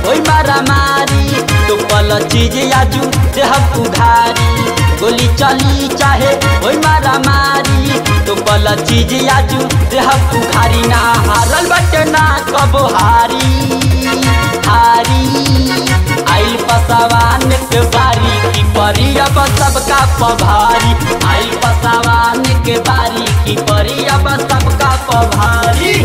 ओई मारा मारी तो पल चीज आजू से हम उघारी गोली चली चाहे ओई मारा मारी तो पल चीज आजू से हम उघारी ना हारल बटे ना कबो हारी आइल पसावान के बारी की परी अब सबका पभारी आइल पसावान के बारी की परी अब सबका पभारी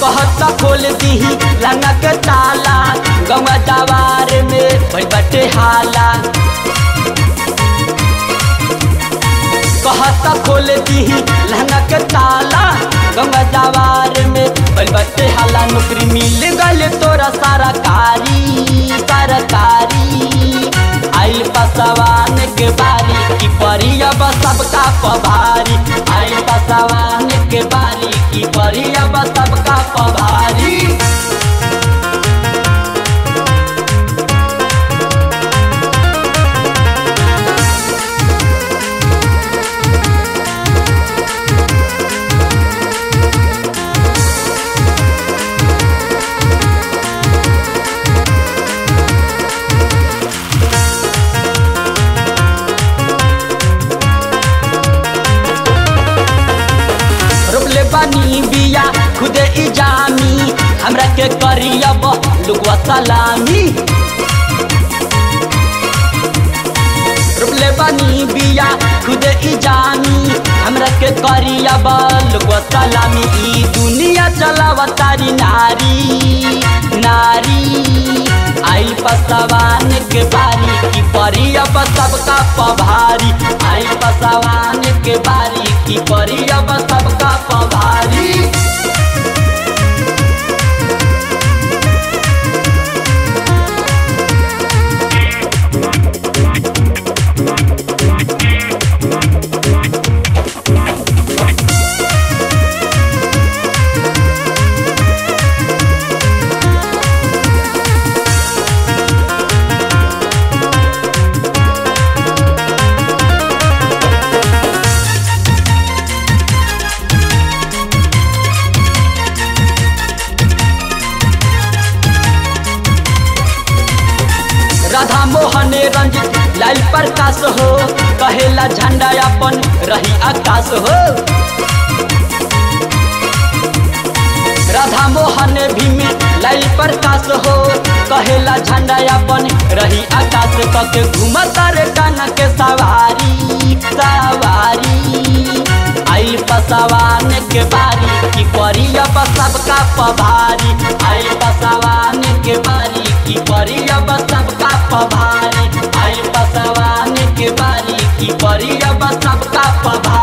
कहता खोल दीही लंगा के ताला गंगा जवार में भई बटे हाला कहता खोल दीही लंगा के ताला गंगा जवार में भई बटे हाला नौकरी मिल गल तोरा सरकारी आइल पसवान के बारी की परी अब सबका पभारी आइल पसवान के बारी की परी अब सबका पभारी बनी बिया खुदे इजामी हमरा के करी अब लुगवा सलामी रुपले बनी बिया खुदे इजामी हमरा के करी अब लुगवा सलामी ई दुनिया चलावा तारी नारी आइल पसवान के बारी की परी अब सबका पभारी आइल पसवान के बारी की परी अब सबका पभारी राधा मोहन रंजित लाल प्रकाश हो कहेला झंडा अपन रही आकाश हो राधा मोहन भीम लाल प्रकाश हो कहेला झंडा अपन रही आकाश कके घूमता रे कान के सवारी आइल पसवान के बारी की परी अब सबका पभारी आइल पसवान के बारी की परी अब सबका पभारी आइल पसवान के बारी की परी अब सबका पभारी।